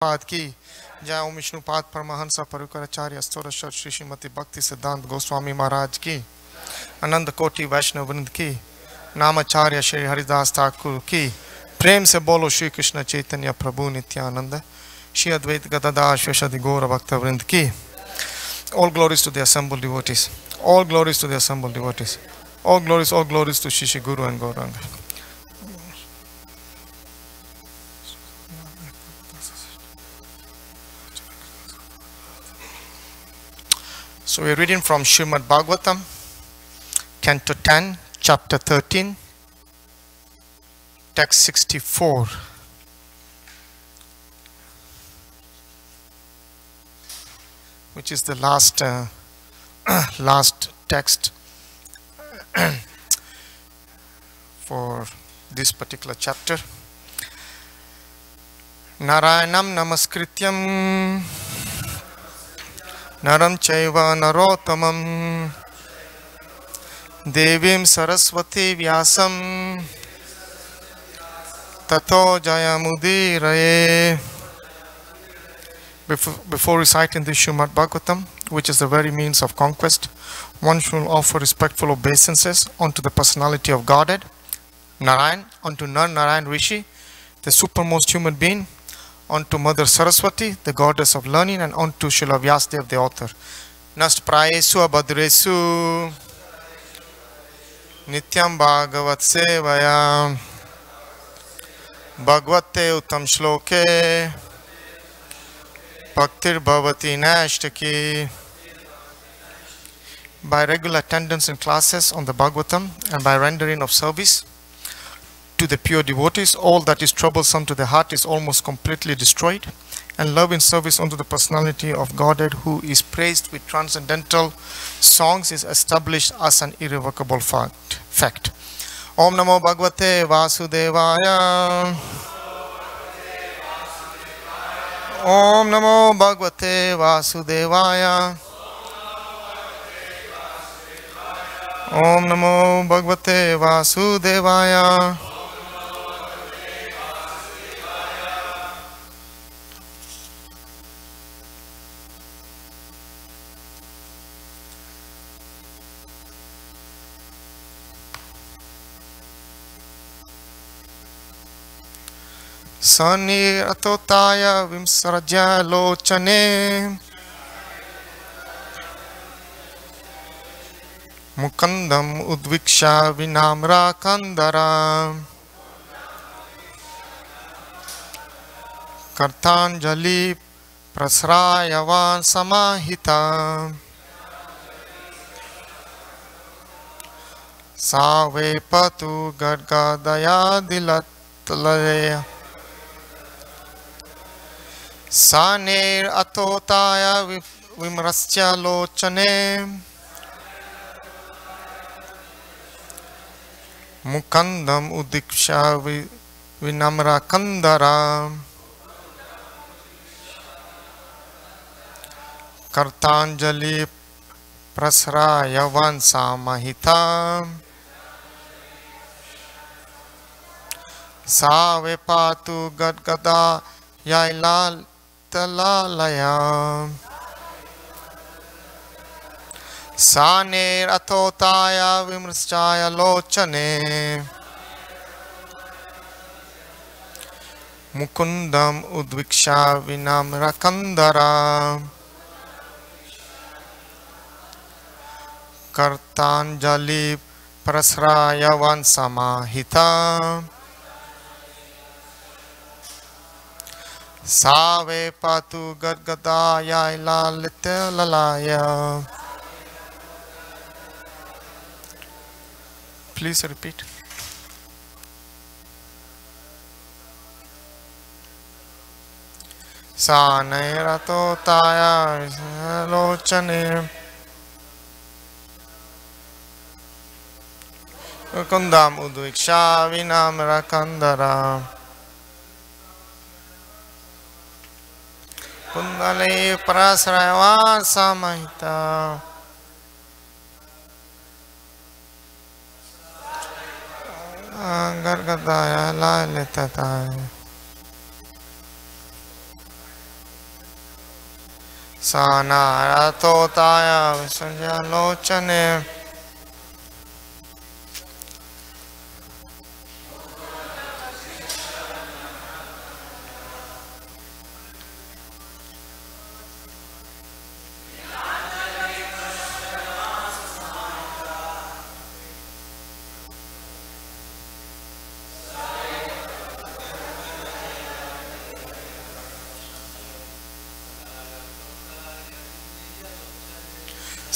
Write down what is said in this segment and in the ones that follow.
पाद की जय ओम विष्णुपाद परमहंस परिकराचार्य स्तोरश्वर श्री श्रीमती भक्ति सिद्धांत गोस्वामी महाराज की अनंत कोटि वैष्णव वृंद की नामाचार्य श्री हरिदास ठाकुर की प्रेम से बोलो श्री कृष्ण चैतन्य प्रभु नित्यानंद श्री अद्वैत गदाधर श्वेशदि गौर भक्त वृंद की all glories to the assembled devotees, all glories to the assembled devotees, all glories to Shishi Guru and Gauranga. So we are reading from Srimad Bhagavatam, Canto 10, Chapter 13, Text 64. Which is the last text for this particular chapter. Narayanam namaskrityam naram chaiva narottamam devim saraswati vyasam tato jayamudiraye. Before reciting the Srimad Bhagavatam, which is the very means of conquest, one should offer respectful obeisances unto the personality of Godhead, Narayan, unto Nar Narayan Rishi, the supermost human being, unto Mother Saraswati, the goddess of learning, and unto Srila Vyasadeva, the author. Nast prayesu abhadresu nityam bhagavat sevaya bhagavate uttam shloke Bhaktir Bhavati Nashtaki. By regular attendance in classes on the Bhagavatam and by rendering of service to the pure devotees, all that is troublesome to the heart is almost completely destroyed, and love in service unto the personality of Godhead, who is praised with transcendental songs, is established as an irrevocable fact. Om Namo Bhagavate Vasudevaya. Om Namo Bhagavate Vasudevaya. Om Namo Bhagavate Vasudevaya. Sani atotaya vimsarajya lochane mukandam udviksha vinamra kandara kartanjali prasrayavan samahita savepatu gargadaya dilatlaya Sanir atotaya vimrasya lochane mukandam udiksha vinamra kandara kartanjali prasrayavan samahita savepatu gadgada yailal Talalaya Sanir atotaya vimrschaya lochane Mukundam udviksha vinamra kandara Kartanjali prasrayavan samahita Save patu gadgadaya lalite lalaya. Please repeat. Sanerato taya lochane Kundam udviksha vinamra kandara Kundali prasrayavan samahita Gargadaya Lalitataya. Sanaratotaya Visanjalochane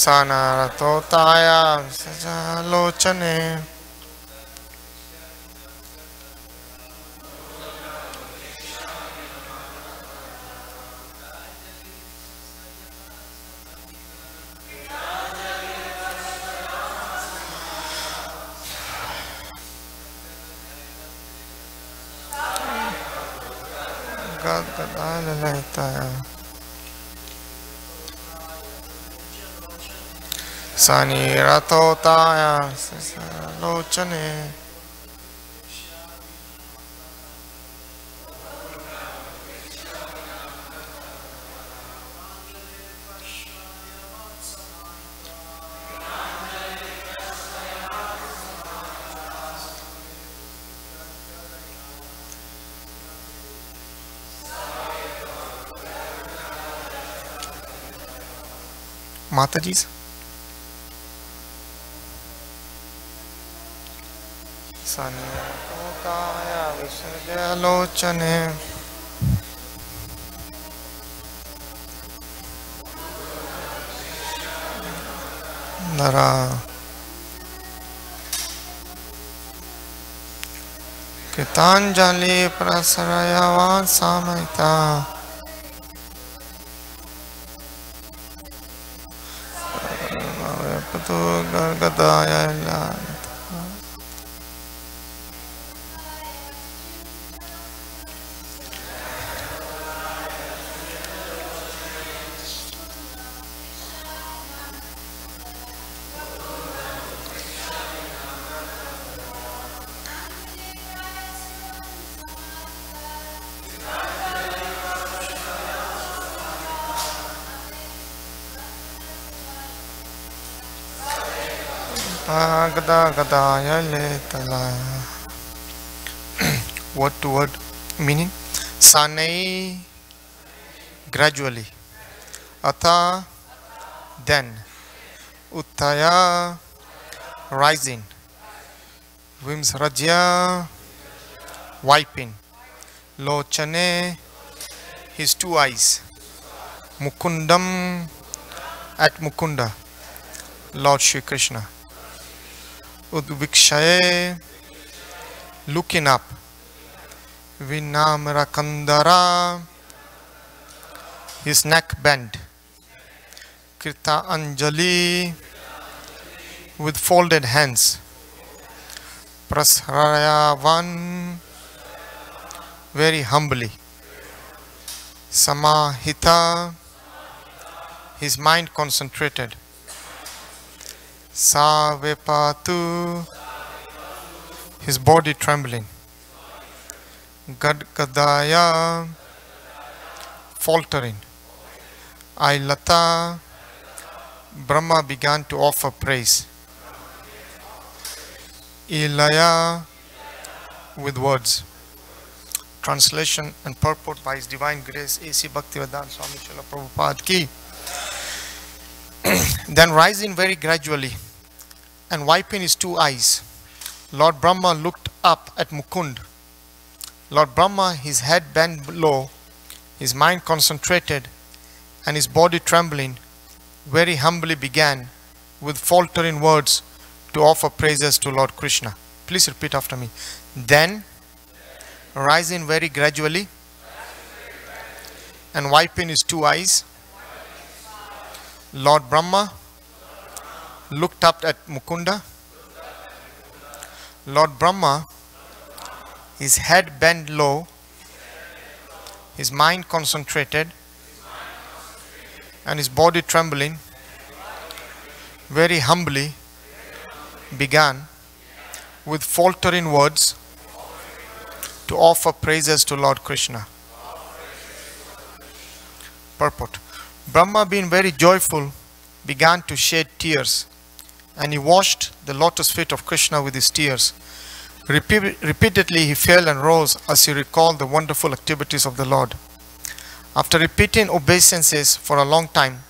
Sanaratotaya Visanjalochane Gadgadalaitaya Saniratotaya Visanjalochane Mataji's Saniratotaya Visanjalochane Nara Kritanjali Prasarayavan Samaita Patu Gargadaya Gadaya Letalaya. Word to word meaning. Sanai gradually. Atha then. Uttaya rising. Vimsrajya wiping. Lochane his two eyes. Mukundam at Mukunda. Lord Shri Krishna. Udvikshaye looking up. Vinamrakandara his neck bent. Krita Anjali with folded hands. Prasrayavan very humbly. Samahita his mind concentrated. Savepatu his body trembling. Gadgadaya faltering. Ailata Brahma began to offer praise. Ilaya with words. Translation and purport by His Divine Grace A.C. Bhaktivedanta Swami Srila Prabhupada ki. Then rising very gradually and wiping his two eyes, Lord Brahma looked up at Mukund. Lord Brahma, his head bent low, his mind concentrated, and his body trembling, very humbly began with faltering words to offer praises to Lord Krishna. Please repeat after me. Then, rising very gradually and wiping his two eyes, Lord Brahma looked up at Mukunda. Lord Brahma, his head bent low, his mind concentrated, and his body trembling, very humbly began with faltering words to offer praises to Lord Krishna. Purport. Brahma, being very joyful, began to shed tears, and he washed the lotus feet of Krishna with his tears. Repeatedly he fell and rose as he recalled the wonderful activities of the Lord. After repeating obeisances for a long time,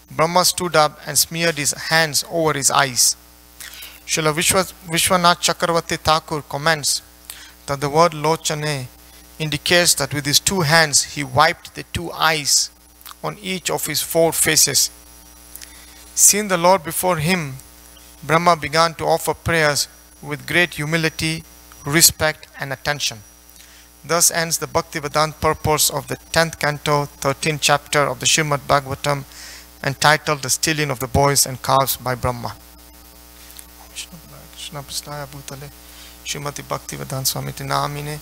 Brahma stood up and smeared his hands over his eyes. Srila Vishwanath Chakravarti Thakur comments that the word Lochane indicates that with his two hands he wiped the two eyes on each of his four faces. Seeing the Lord before him, Brahma began to offer prayers with great humility, respect and attention. Thus ends the Bhaktivedanta purpose of the 10th canto, 13th chapter of the Srimad Bhagavatam, entitled The Stealing of the Boys and Calves by Brahma. Srimati Bhaktivedanta Swamiti Namine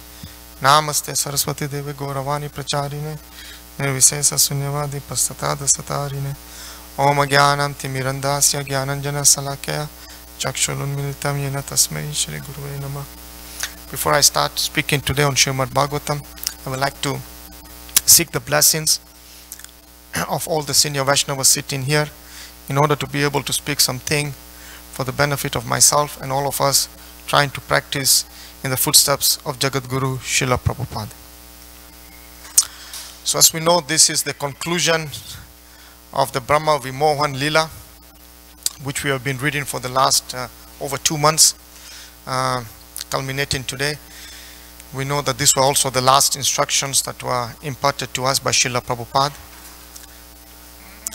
Namaste Saraswati Deve Gauravani Pracharine Nirvisesa Sunyavadi Pastatada Satarine Om Jnanam Timirandasya Jnananjana Salakaya Chakshulun Militam Yena Tasmai Shri Guruve Namah. Before I start speaking today on Srimad Bhagavatam, I would like to seek the blessings of all the senior Vaishnavas sitting here in order to be able to speak something for the benefit of myself and all of us trying to practice in the footsteps of Jagat Guru Srila Prabhupada. So as we know, this is the conclusion of the Brahma Vimohan Lila, which we have been reading for the last over 2 months, culminating today. We know that these were also the last instructions that were imparted to us by Srila Prabhupada.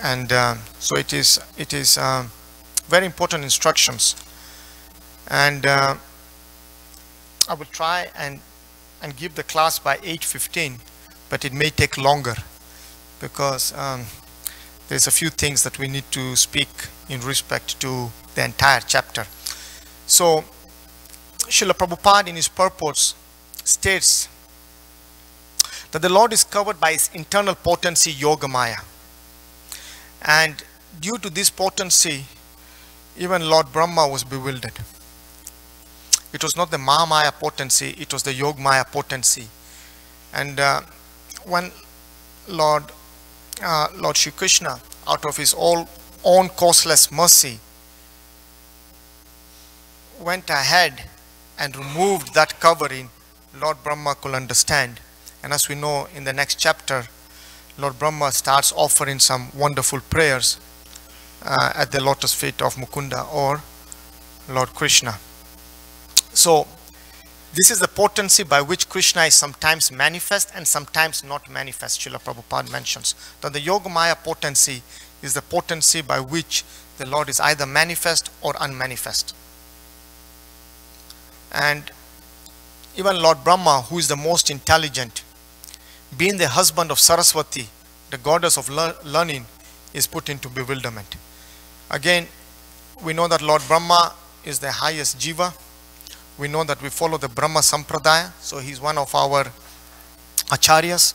And so it is very important instructions. And I will try and give the class by 8:15, but it may take longer because there's a few things that we need to speak in respect to the entire chapter. So Srila Prabhupada in his purport states that the Lord is covered by his internal potency Yogamaya, and due to this potency even Lord Brahma was bewildered. It was not the Mahamaya potency, it was the Yogamaya potency. And when Lord Shri Krishna, out of his own causeless mercy, went ahead and removed that covering, Lord Brahma could understand. And as we know in the next chapter, Lord Brahma starts offering some wonderful prayers at the lotus feet of Mukunda or Lord Krishna. So this is the potency by which Krishna is sometimes manifest and sometimes not manifest. Srila Prabhupada mentions that the Yogamaya potency is the potency by which the Lord is either manifest or unmanifest. And even Lord Brahma, who is the most intelligent, being the husband of Saraswati, the goddess of learning, is put into bewilderment. Again, we know that Lord Brahma is the highest jiva. We know that we follow the Brahma Sampradaya, so he is one of our acharyas.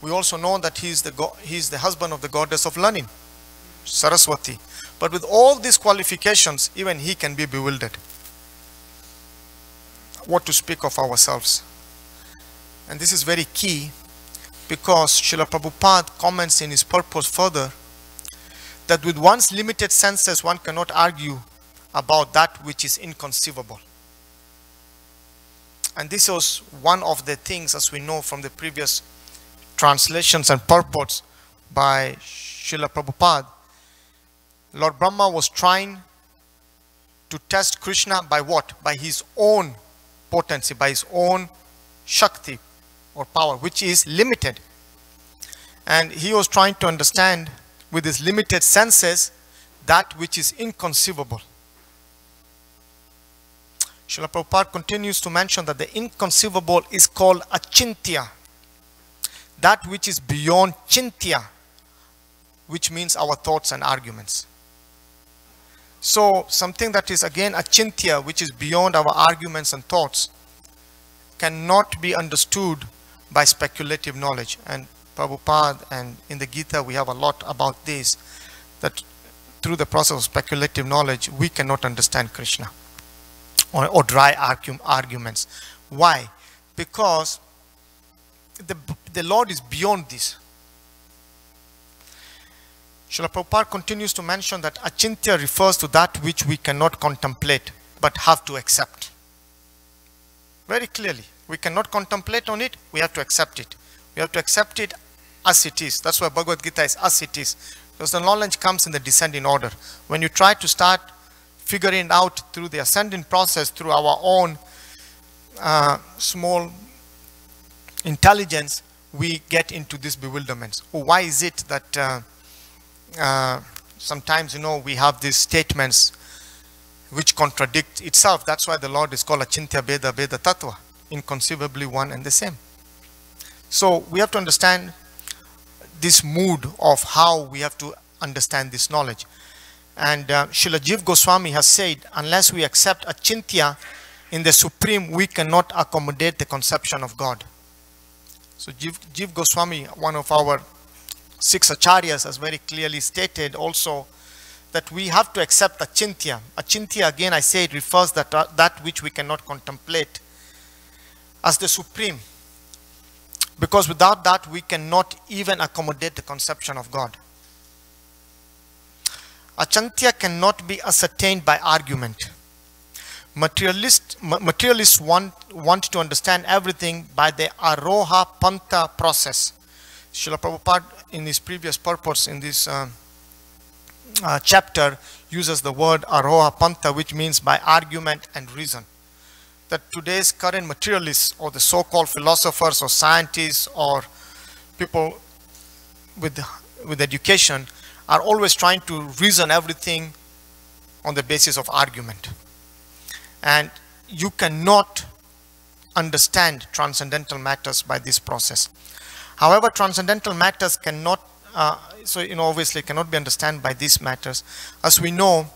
We also know that he is the husband of the goddess of learning, Saraswati. But with all these qualifications, even he can be bewildered. What to speak of ourselves? And this is very key because Srila Prabhupada comments in his purpose further that with one's limited senses one cannot argue about that which is inconceivable. And this was one of the things, as we know from the previous translations and purports by Srila Prabhupada. Lord Brahma was trying to test Krishna by what? By his own potency, by his own Shakti or power, which is limited. And he was trying to understand with his limited senses that which is inconceivable. Srila Prabhupada continues to mention that the inconceivable is called achintya, that which is beyond chintya, which means our thoughts and arguments. So something that is again achintya, which is beyond our arguments and thoughts, cannot be understood by speculative knowledge. And Prabhupada and in the Gita we have a lot about this, that through the process of speculative knowledge we cannot understand Krishna or dry arguments. Why? Because the Lord is beyond this. Srila Prabhupada continues to mention that achintya refers to that which we cannot contemplate but have to accept. Very clearly, we cannot contemplate on it, we have to accept it. We have to accept it as it is. That's why Bhagavad Gita is as it is. Because the knowledge comes in the descending order. When you try to start figuring it out through the ascending process, through our own small intelligence, we get into this bewilderment. Oh, why is it that sometimes, we have these statements which contradict itself? That's why the Lord is called Achintya Bheda Bheda Tattva, inconceivably one and the same. So we have to understand this mood of how we have to understand this knowledge. And Srila Jiva Goswami has said, unless we accept Achintya in the Supreme, we cannot accommodate the conception of God. So Jiva Goswami, one of our 6 acharyas, has very clearly stated also that we have to accept Achintya. Achintya, again I say, it refers that that which we cannot contemplate as the Supreme. Because without that, we cannot even accommodate the conception of God. Achintya cannot be ascertained by argument. Materialists want to understand everything by the Aroha Pantha process. Srila Prabhupada, in his previous purpose in this chapter, uses the word Aroha Pantha, which means by argument and reason. That today's current materialists, or the so-called philosophers or scientists or people with education, are always trying to reason everything on the basis of argument. And you cannot understand transcendental matters by this process. However, transcendental matters cannot, obviously cannot be understood by these matters. As we know,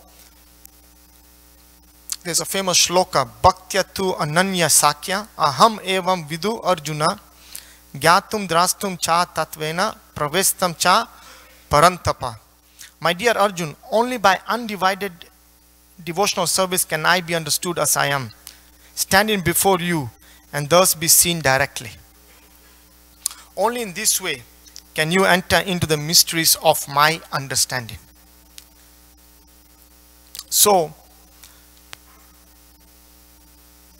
there's a famous shloka, Bhaktyatu Ananya Sakya, Aham Evam Vidu Arjuna, Gyatum Drastum Cha Tatvena, Pravestam Cha Parantapa. My dear Arjun, only by undivided devotional service can I be understood as I am, standing before you, and thus be seen directly. Only in this way can you enter into the mysteries of my understanding. So,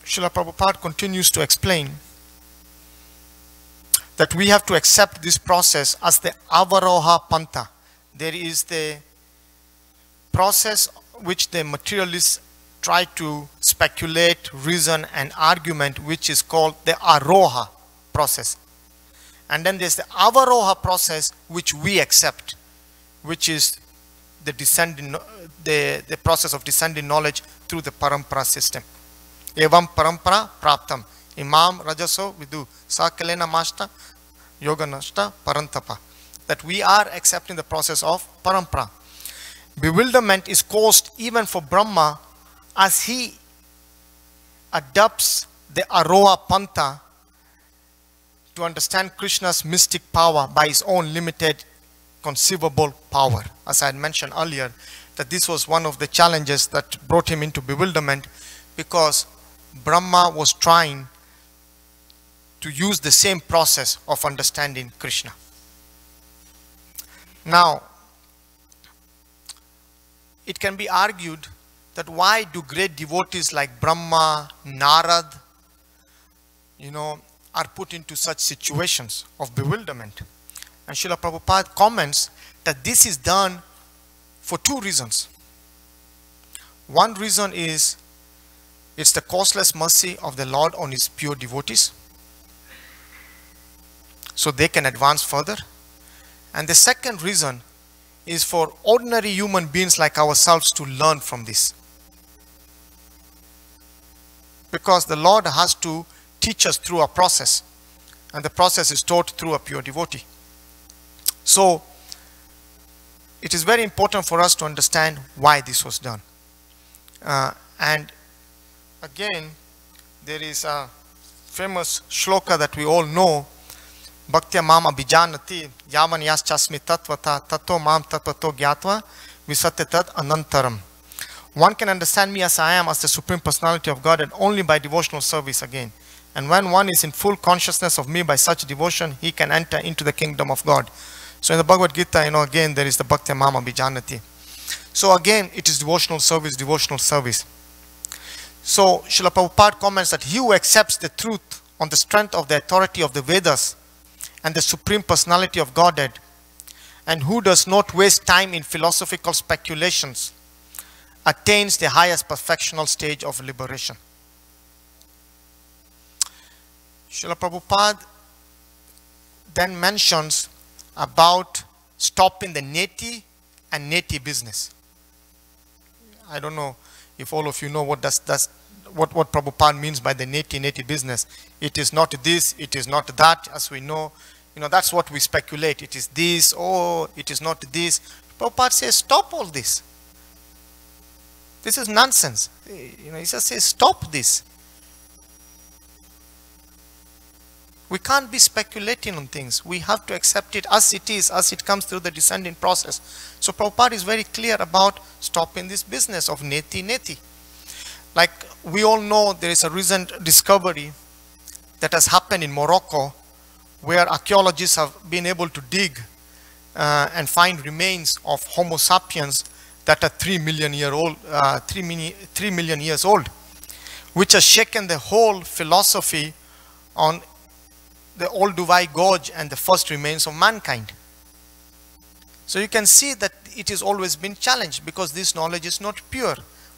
Srila Prabhupada continues to explain that we have to accept this process as the Avaroha Pantha. There is the process which the materialists try to speculate, reason and argument, which is called the Aroha process. And then there's the Avaroha process which we accept, which is the descending, the process of descending knowledge through the Parampara system. Evam Parampara Praptam. Imam Rajaso Vidu Sakalena Mashta Yoga Nashta Parantapa. That we are accepting the process of Parampara. Bewilderment is caused even for Brahma as he adopts the Aroha Pantha to understand Krishna's mystic power by his own limited conceivable power. As I had mentioned earlier, that this was one of the challenges that brought him into bewilderment, because Brahma was trying to use the same process of understanding Krishna. Now, it can be argued that why do great devotees like Brahma, Narad, are put into such situations of bewilderment? And Srila Prabhupada comments that this is done for 2 reasons. One reason is it's the causeless mercy of the Lord on his pure devotees, so they can advance further. And the second reason is for ordinary human beings like ourselves to learn from this. Because the Lord has to teach us through a process, and the process is taught through a pure devotee. So, it is very important for us to understand why this was done. And again, there is a famous shloka that we all know, Bhaktya mam abhijanati yavan yaschasmi tatvata tato mam tatvato gyatva visate tad anantaram. One can understand me as I am, as the Supreme Personality of God, and only by devotional service again. And when one is in full consciousness of me by such devotion, he can enter into the kingdom of God. So in the Bhagavad Gita, again there is the Bhakti Mama Bijanati. So again it is devotional service, devotional service. So Srila Prabhupada comments that he who accepts the truth on the strength of the authority of the Vedas and the Supreme Personality of Godhead, and who does not waste time in philosophical speculations, attains the highest perfectional stage of liberation. Srila Prabhupada then mentions about stopping the neti and neti business. I don't know if all of you know what what Prabhupada means by the neti business. It is not this, it is not that, as we know. That's what we speculate. It is this, or it is not this. Prabhupada says, stop all this. This is nonsense. He just says, stop this. We can't be speculating on things. We have to accept it as it is, as it comes through the descending process. So Prabhupada is very clear about stopping this business of neti. Like we all know, there is a recent discovery that has happened in Morocco, where archaeologists have been able to dig and find remains of Homo sapiens that are 3 million years old, which has shaken the whole philosophy on the Olduvai Gorge and the first remains of mankind. So you can see that it has always been challenged because this knowledge is not pure.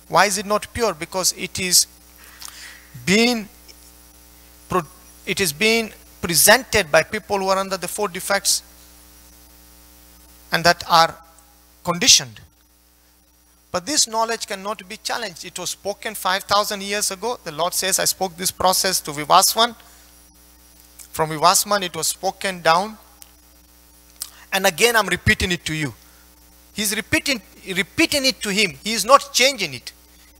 Why is it not pure? Because it is being presented by people who are under the 4 defects and that are conditioned. But this knowledge cannot be challenged. It was spoken 5,000 years ago. The Lord says, I spoke this process to Vivaswan. From Vivaswan it was spoken down. And again I'm repeating it to you. He's repeating it to him. He is not changing it.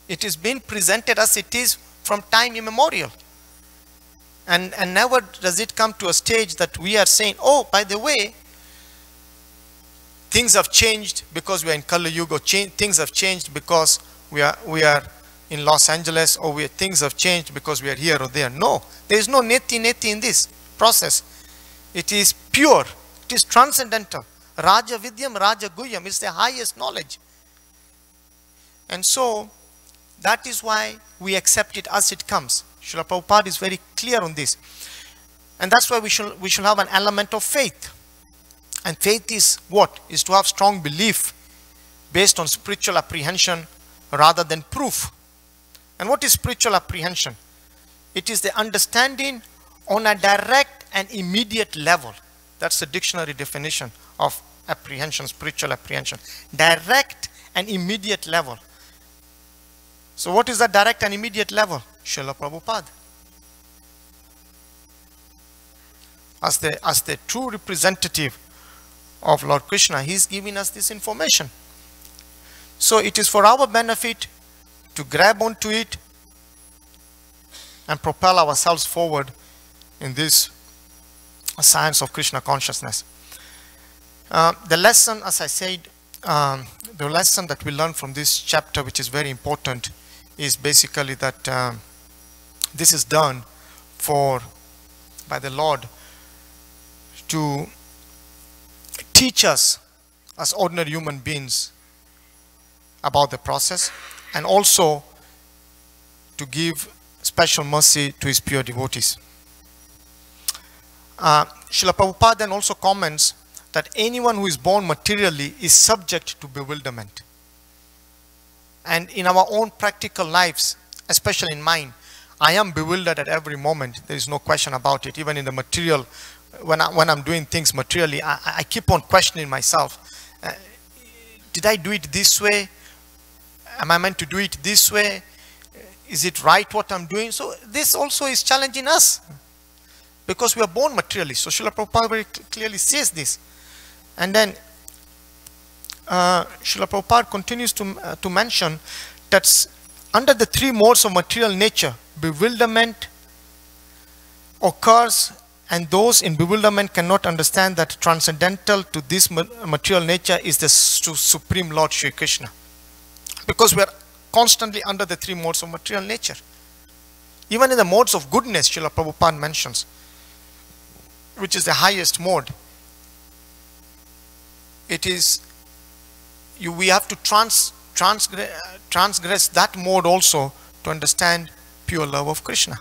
It is being presented as it is from time immemorial. And never does it come to a stage that we are saying, oh, by the way, things have changed because we are in Kali Yuga. Things have changed because we are in Los Angeles, or things have changed because we are here or there. No, there is no neti in this process. It is pure. It is transcendental. Raja Vidyam, Raja Guhyam is the highest knowledge. And so, that is why we accept it as it comes. Srila Prabhupada is very clear on this. And that's why we should have an element of faith. And faith is what? Is to have strong belief based on spiritual apprehension rather than proof. And what is spiritual apprehension? It is the understanding on a direct and immediate level. That's the dictionary definition of apprehension, spiritual apprehension. Direct and immediate level. So what is that direct and immediate level? Srila Prabhupada. As the true representative of Lord Krishna, he is giving us this information. So it is for our benefit to grab onto it and propel ourselves forward in this science of Krishna consciousness. The lesson, as I said, the lesson that we learn from this chapter, which is very important, is basically that this is done by the Lord to teach us as ordinary human beings about the process, and also to give special mercy to his pure devotees. Srila Prabhupada then also comments that anyone who is born materially is subject to bewilderment. And in our own practical lives, especially in mine, I am bewildered at every moment. There is no question about it. Even in the material, when I'm doing things materially, I keep on questioning myself. Did I do it this way? Am I meant to do it this way? Is it right what I'm doing? So this also is challenging us, because we are born materially. So Srila Prabhupada very clearly says this. And then Srila Prabhupada continues to mention that under the 3 modes of material nature, bewilderment occurs, and those in bewilderment cannot understand that transcendental to this material nature is the Supreme Lord Shri Krishna. Because we are constantly under the 3 modes of material nature. Even in the modes of goodness, Srila Prabhupada mentions, which is the highest mode, it is, we have to transgress that mode also to understand pure love of Krishna.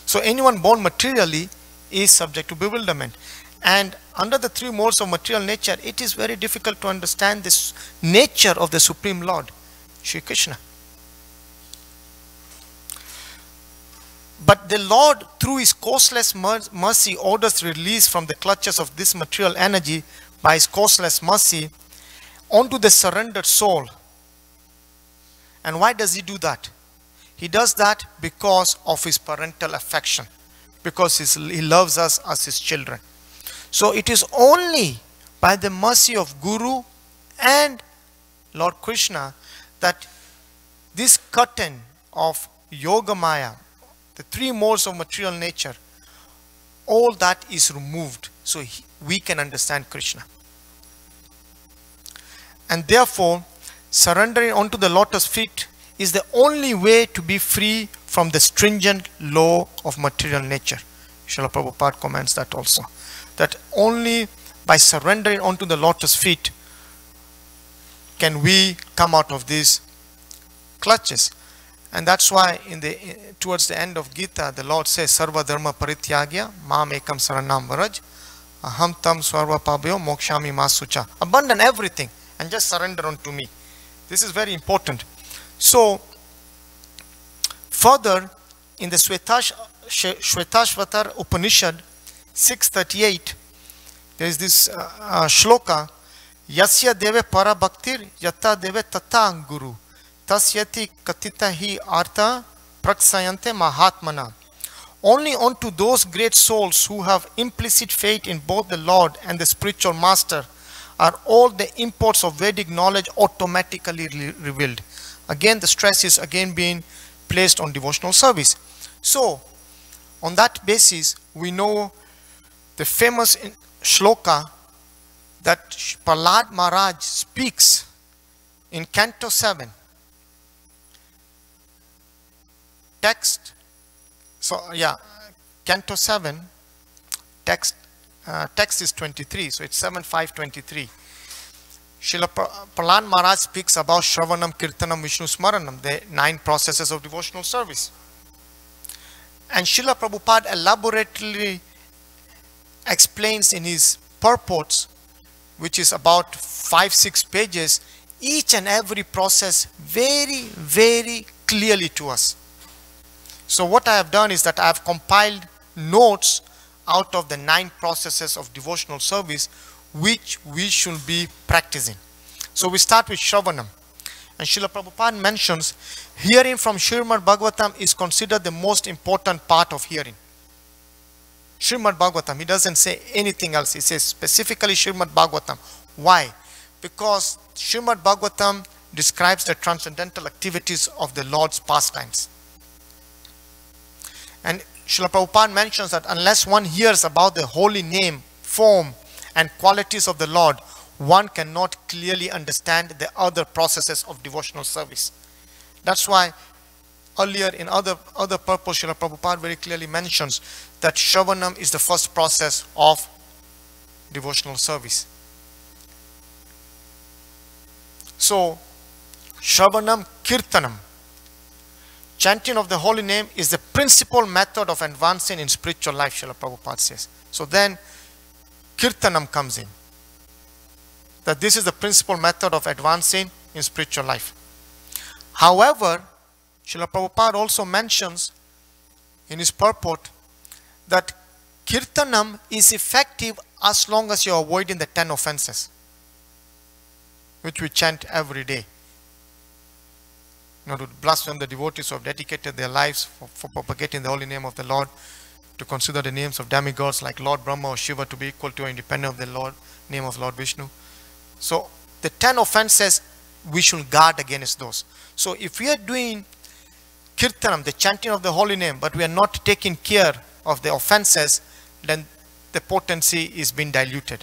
So anyone born materially is subject to bewilderment. And under the three modes of material nature, it is very difficult to understand this nature of the Supreme Lord, Shri Krishna. But the Lord, through His causeless mercy, orders release from the clutches of this material energy by His causeless mercy onto the surrendered soul. And why does He do that? He does that because of His parental affection, because He loves us as His children. So it is only by the mercy of Guru and Lord Krishna that this curtain of Yoga Maya, the three modes of material nature, all that is removed so we can understand Krishna. And therefore, surrendering onto the lotus feet is the only way to be free from the stringent law of material nature. Srila Prabhupada comments that also. That only by surrendering onto the lotus feet can we come out of these clutches. And that's why towards the end of Gita, the Lord says, Sarva dharma parityagya mam ekam saranam varaj aham tam sarva pabhyo mokshami masucha. Abandon everything and just surrender unto me. This is very important. So, further, in the Shvetashvatar Upanishad 638, there is this shloka, Yasya deve para bhaktir yata deve tata guru tasyati katita hi artha praksayante mahatmana. Only unto those great souls who have implicit faith in both the Lord and the spiritual master are all the imports of Vedic knowledge automatically revealed. Again, the stress is again being placed on devotional service. So, on that basis, we know the famous shloka that Prahlad Maharaj speaks in Canto 7. Text, Canto 7, text is 23, so it's 7.5.23. Srila Prahlad Maharaj speaks about Shravanam, Kirtanam, Vishnu Smaranam, the 9 processes of devotional service. And Srila Prabhupada elaborately explains in his purports, which is about 5-6 pages, each and every process very, very clearly to us. So what I have done is that I have compiled notes out of the 9 processes of devotional service which we should be practicing. So we start with Shravanam. And Srila Prabhupada mentions, hearing from Srimad Bhagavatam is considered the most important part of hearing. Srimad Bhagavatam, he doesn't say anything else. He says specifically Srimad Bhagavatam. Why? Because Srimad Bhagavatam describes the transcendental activities of the Lord's pastimes. And Srila Prabhupada mentions that unless one hears about the holy name, form, and qualities of the Lord, one cannot clearly understand the other processes of devotional service. That's why earlier in other purpose, Srila Prabhupada very clearly mentions that Shravanam is the first process of devotional service. So, Shravanam Kirtanam, chanting of the holy name, is the principal method of advancing in spiritual life, Srila Prabhupada says. So then Kirtanam comes in. That this is the principal method of advancing in spiritual life. However, Srila Prabhupada also mentions in his purport that Kirtanam is effective as long as you are avoiding the 10 offenses, which we chant every day. To blaspheme the devotees who have dedicated their lives for propagating the holy name of the Lord, to consider the names of demigods like Lord Brahma or Shiva to be equal to or independent of the name of Lord Vishnu. So the 10 offenses, we should guard against those. So if we are doing Kirtanam, the chanting of the holy name, but we are not taking care of the offenses, then the potency is being diluted.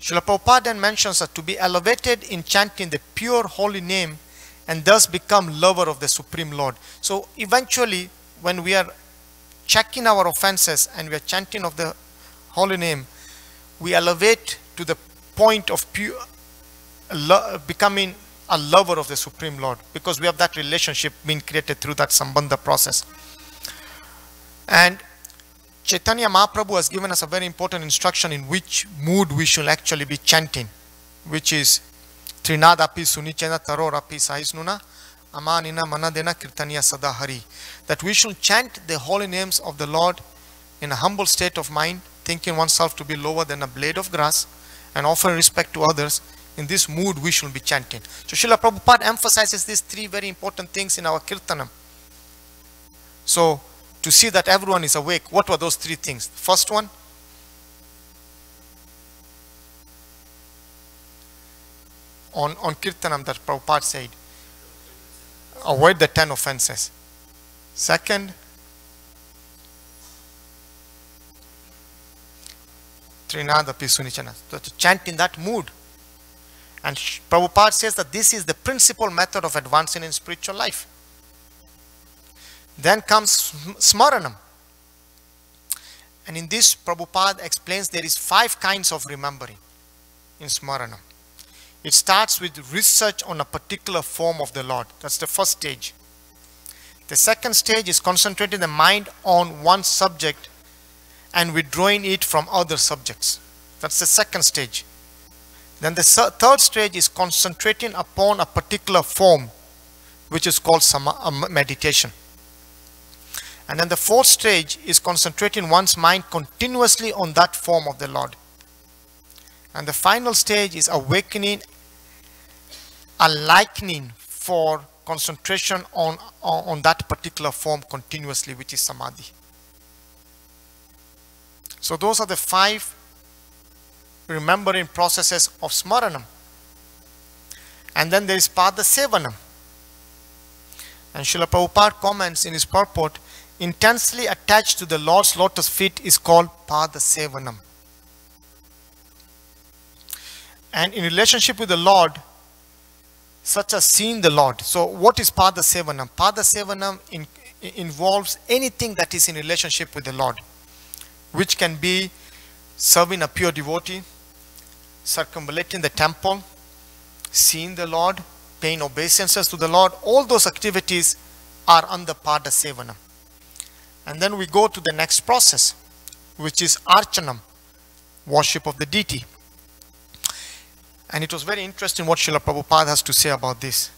Srila Prabhupada then mentions that to be elevated in chanting the pure holy name and thus become lover of the Supreme Lord. So eventually, when we are checking our offenses and we are chanting of the holy name, we elevate to the point of becoming a lover of the Supreme Lord, because we have that relationship being created through that Sambandha process. And Chaitanya Mahaprabhu has given us a very important instruction in which mood we should actually be chanting, which is Trinadapi Sunichena Tarorapi Saisnuna Amanina Manadena Kirtaniya Sadahari. That we should chant the holy names of the Lord in a humble state of mind, thinking oneself to be lower than a blade of grass, and offering respect to others. In this mood we should be chanting. So Srila Prabhupada emphasizes these three very important things in our Kirtanam. So to see that everyone is awake, what were those three things? First one, on Kirtanam, that Prabhupada said, avoid the 10 offenses. Second, Trinada Pisunichana. So to chant in that mood. And Prabhupada says that this is the principal method of advancing in spiritual life. Then comes Smaranam. And in this, Prabhupada explains there is 5 kinds of remembering in Smaranam. It starts with research on a particular form of the Lord. That's the first stage. The second stage is concentrating the mind on one subject and withdrawing it from other subjects. That's the second stage. Then the third stage is concentrating upon a particular form, which is called meditation. And then the fourth stage is concentrating one's mind continuously on that form of the Lord. And the final stage is awakening a likening for concentration on that particular form continuously, which is Samadhi. So those are the 5 remembering processes of Smaranam. And then there is Pada Sevanam. And Srila Prabhupada comments in his purport, intensely attached to the Lord's lotus feet is called Pada Sevanam. And in relationship with the Lord, such as seeing the Lord. So what is Pada Sevanam? Pada Sevanam involves anything that is in relationship with the Lord, which can be serving a pure devotee, circumambulating the temple, seeing the Lord, paying obeisances to the Lord. All those activities are under Pada Sevanam. And then we go to the next process, which is Archanam, worship of the deity. And it was very interesting what Srila Prabhupada has to say about this.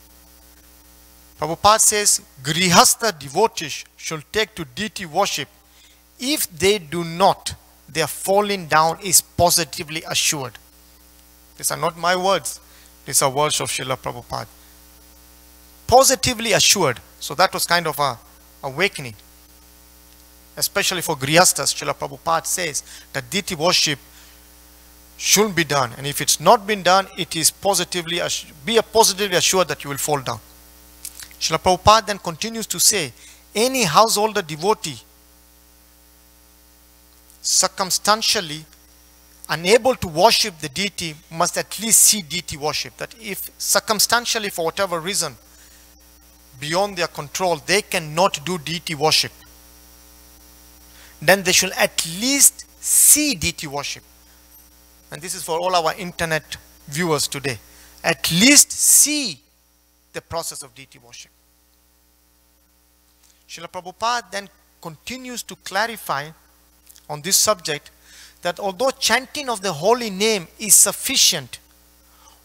Prabhupada says, Grihastha devotees should take to deity worship. If they do not, their falling down is positively assured. These are not my words. These are words of Srila Prabhupada. Positively assured. So that was kind of a awakening. Especially for Grihasthas, Srila Prabhupada says that deity worship should be done. And if it's not been done, it is positively assured that you will fall down. Srila Prabhupada then continues to say, any householder devotee circumstantially unable to worship the deity must at least see deity worship. That if circumstantially, for whatever reason, beyond their control, they cannot do deity worship, then they should at least see deity worship. And this is for all our internet viewers today. At least see the process of deity worship. Srila Prabhupada then continues to clarify on this subject that although chanting of the holy name is sufficient,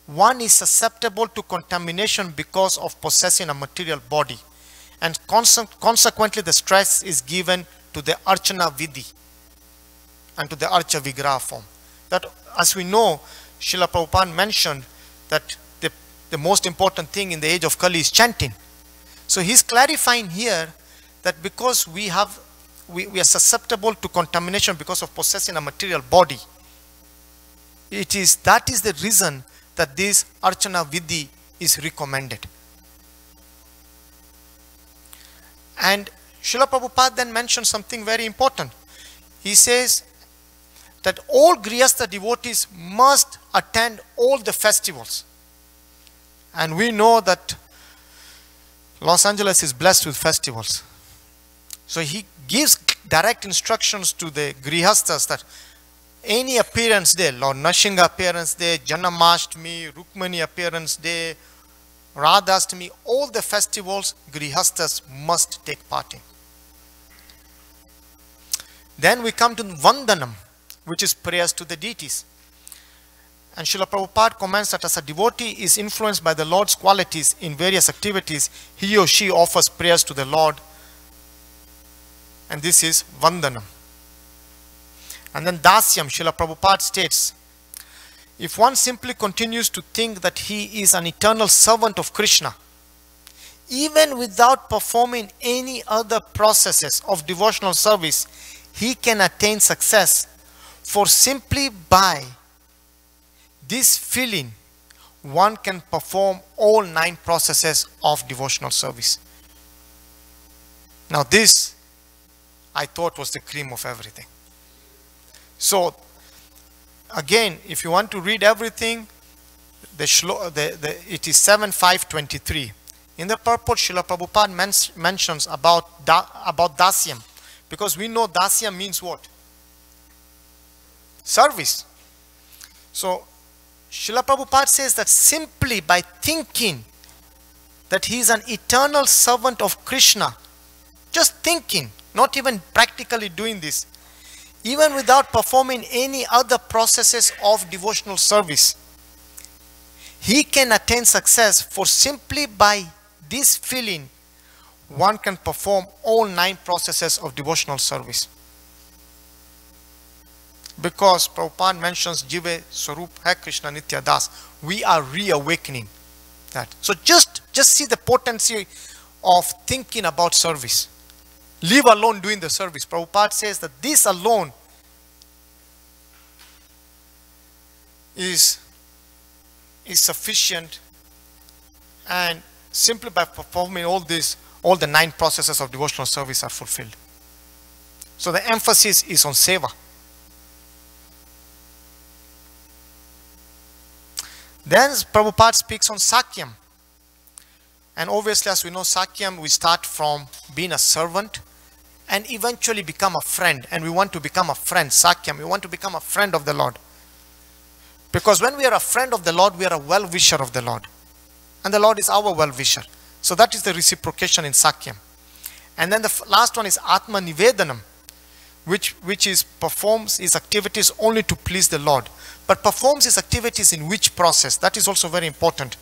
one is susceptible to contamination because of possessing a material body, and consequently the stress is given to the Archana Vidhi and to the Archa Vigraha form. That, as we know, Srila Prabhupada mentioned that the most important thing in the age of Kali is chanting. So he's clarifying here that because we are susceptible to contamination because of possessing a material body, that is the reason that this Archana Vidhi is recommended. And Srila Prabhupada then mentioned something very important. He says that all Grihastha devotees must attend all the festivals. And we know that Los Angeles is blessed with festivals. So he gives direct instructions to the Grihasthas that any appearance day, Lord Nashinga appearance day, Jannamashtami, Rukmani appearance day, Radhastami, all the festivals Grihasthas must take part in. Then we come to Vandanam, which is prayers to the deities. And Srila Prabhupada comments that as a devotee is influenced by the Lord's qualities in various activities, he or she offers prayers to the Lord. And this is Vandanam. And then Dasyam, Srila Prabhupada states, if one simply continues to think that he is an eternal servant of Krishna, even without performing any other processes of devotional service, he can attain success, for simply by this feeling, one can perform all 9 processes of devotional service. Now this, I thought, was the cream of everything. So, again, if you want to read everything, it is 7.5.23. In the purport, Srila Prabhupada mentions about Dasyam, because we know Dasyam means what? Service. So, Srila Prabhupada says that simply by thinking that he is an eternal servant of Krishna, just thinking, not even practically doing this, even without performing any other processes of devotional service, he can attain success, for simply by this feeling, one can perform all 9 processes of devotional service. Because Prabhupada mentions Jive Swarup Hai Krishna Nitya Das, we are reawakening that. So just see the potency of thinking about service. Leave alone doing the service. Prabhupada says that this alone is sufficient, and simply by performing all this, all the 9 processes of devotional service are fulfilled. So the emphasis is on seva. Then Prabhupada speaks on Sakyam. And obviously, as we know, Sakyam, we start from being a servant and eventually become a friend. And we want to become a friend. Sakyam, we want to become a friend of the Lord. Because when we are a friend of the Lord, we are a well-wisher of the Lord. And the Lord is our well-wisher. So that is the reciprocation in Sakyam. And then the last one is Atma Nivedanam, which is performs his activities only to please the Lord. But performs his activities in which process? That is also very important.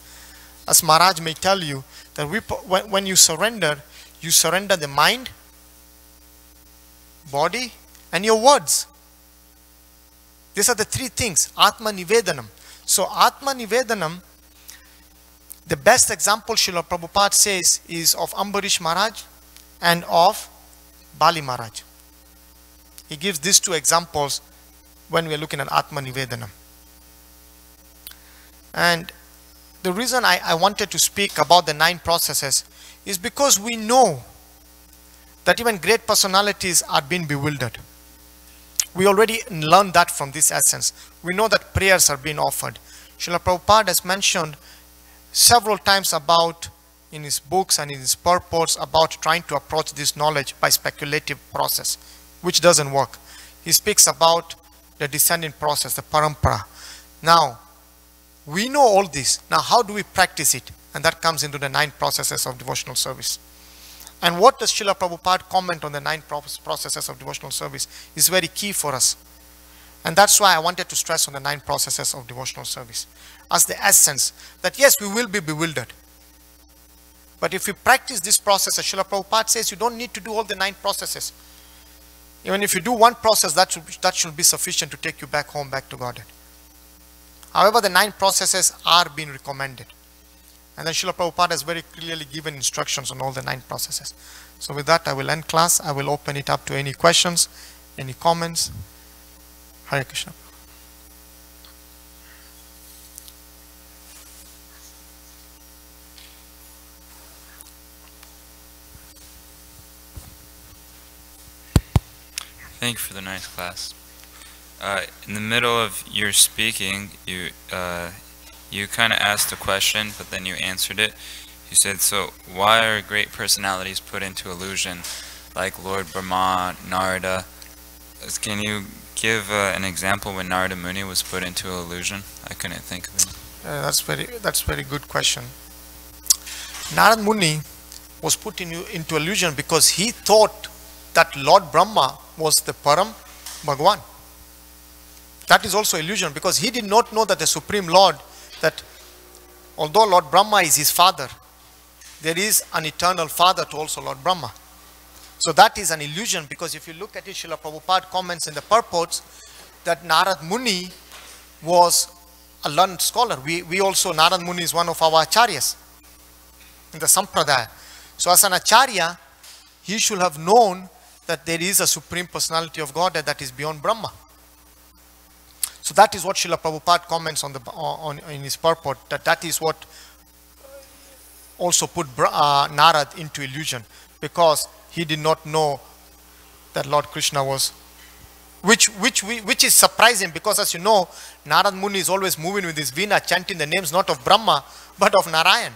As Maharaj may tell you, that when you surrender the mind, body, and your words. These are the 3 things, Atma Nivedanam. So Atma Nivedanam, the best example Srila Prabhupada says is of Ambarish Maharaj and of Bali Maharaj. He gives these 2 examples when we are looking at Atma Nivedanam. And the reason I wanted to speak about the 9 processes is because we know that even great personalities are being bewildered. We already learned that from this essence. We know that prayers are being offered. Srila Prabhupada has mentioned several times about, in his books and in his purports, about trying to approach this knowledge by speculative process, which doesn't work. He speaks about the descending process, the parampara. Now, we know all this. Now, how do we practice it? And that comes into the 9 processes of devotional service. And what does Srila Prabhupada comment on the 9 processes of devotional service is very key for us. And that's why I wanted to stress on the 9 processes of devotional service as the essence that yes, we will be bewildered. But if we practice this process, as Srila Prabhupada says, you don't need to do all the 9 processes. Even if you do one process, that should be sufficient to take you back home, back to Godhead. However, the 9 processes are being recommended. And then Srila Prabhupada has very clearly given instructions on all the 9 processes. So with that, I will end class. I will open it up to any questions, any comments. Hare Krishna. Thank you for the nice class. In the middle of your speaking, you kind of asked a question, but then you answered it. You said, so why are great personalities put into illusion, like Lord Brahma, Narada? Can you give an example when Narada Muni was put into illusion? I couldn't think of it. That's very good question. Narad Muni was put into illusion because he thought that Lord Brahma was the Param Bhagwan. That is also illusion, because he did not know that the Supreme Lord, that although Lord Brahma is his father, there is an eternal father to also Lord Brahma. So that is an illusion, because if you look at it, Srila Prabhupada comments in the purports that Narad Muni was a learned scholar. We also, Narad Muni is one of our acharyas in the Sampradaya. So as an acharya, he should have known that there is a Supreme Personality of Godhead that is beyond Brahma. So that is what Srila Prabhupada comments in his purport, that is what also put Narad into illusion, because he did not know that Lord Krishna was, which is surprising, because as you know, Narad Muni is always moving with his veena, chanting the names not of Brahma but of Narayan.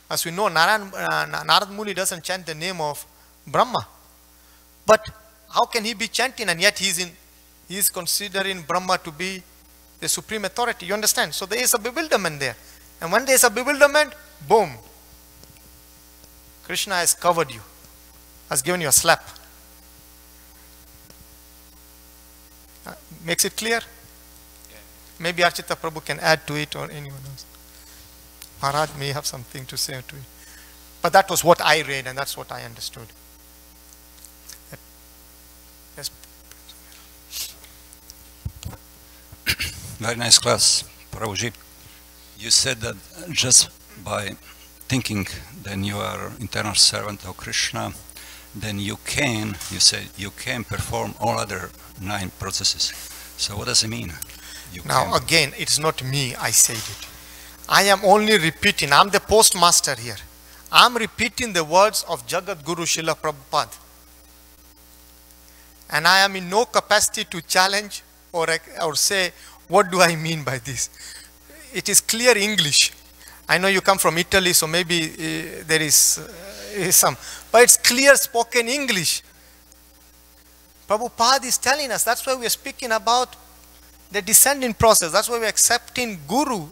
As we know, Narad Muni doesn't chant the name of Brahma, but how can he be chanting, and yet he is considering Brahma to be the supreme authority? You understand? So there is a bewilderment there, and when there is a bewilderment, boom, Krishna has covered you, has given you a slap. Makes it clear? Yeah. Maybe Archita Prabhu can add to it, or anyone else. Maharaj may have something to say to it. But that was what I read, and that's what I understood. Yes. Very nice class, Prabhuji. You said that just by thinking that you are eternal servant of Krishna, then you said you can perform all other 9 processes. So what does it mean? Again, it's not me, I said it. I am only repeating, I'm the postmaster here. I'm repeating the words of Jagat Guru Srila Prabhupada. And I am in no capacity to challenge or say, what do I mean by this? It is clear English. I know you come from Italy, so maybe there is some, but it's clear spoken English. Prabhupada is telling us, that's why we are speaking about the descending process. That's why we are accepting Guru.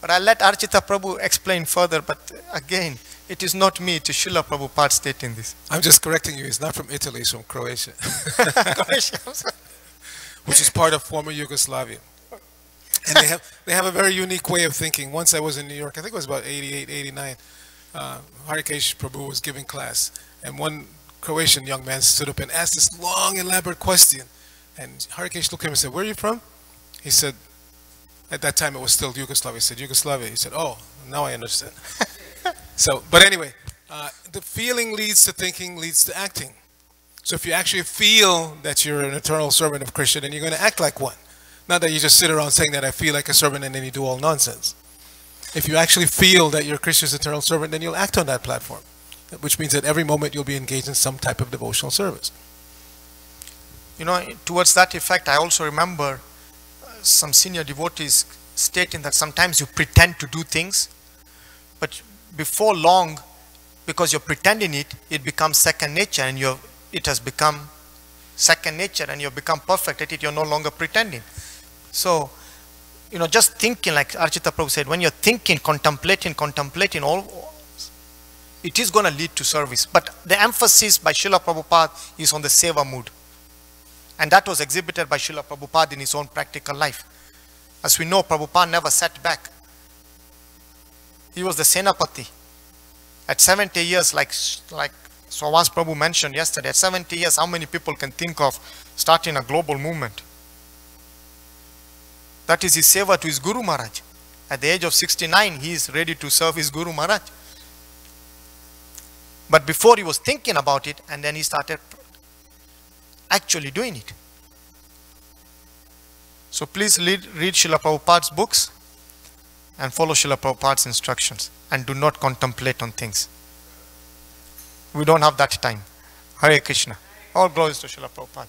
But I'll let Archita Prabhu explain further. But again, it is not me, it is Srila Prabhupada stating this. I'm just correcting you. He's not from Italy, he's from Croatia. Which is part of former Yugoslavia. And they have a very unique way of thinking. Once I was in New York, I think it was about 88, 89, Harikesh Prabhu was giving class. And one Croatian young man stood up and asked this long, elaborate question. And Harikesh looked at him and said, "Where are you from?" He said, at that time it was still Yugoslavia. He said, "Yugoslavia." He said, "Oh, now I understand." So, but anyway, the feeling leads to thinking, leads to acting. So if you actually feel that you're an eternal servant of Krishna, then you're going to act like one. Not that you just sit around saying that I feel like a servant and then you do all nonsense. If you actually feel that you're Krishna's eternal servant, then you'll act on that platform, which means that every moment you'll be engaged in some type of devotional service. You know, towards that effect, I also remember some senior devotees stating that sometimes you pretend to do things, but before long, because you're pretending it, it becomes second nature, and it has become second nature, and you've become perfect at it. You're no longer pretending. So, you know, just thinking, like Archita Prabhu said, when you're thinking, contemplating, all, it is going to lead to service. But the emphasis by Srila Prabhupada is on the seva mood. And that was exhibited by Srila Prabhupada in his own practical life. As we know, Prabhupada never sat back. He was the Senapati. At 70 years, like Swavas Prabhu mentioned yesterday, at 70 years, how many people can think of starting a global movement? That is his seva to his Guru Maharaj. At the age of 69, he is ready to serve his Guru Maharaj. But before, he was thinking about it, and then he started actually doing it. So please read Srila Prabhupada's books and follow Srila Prabhupada's instructions, and do not contemplate on things. We don't have that time. Hare Krishna. All glories to Srila Prabhupada.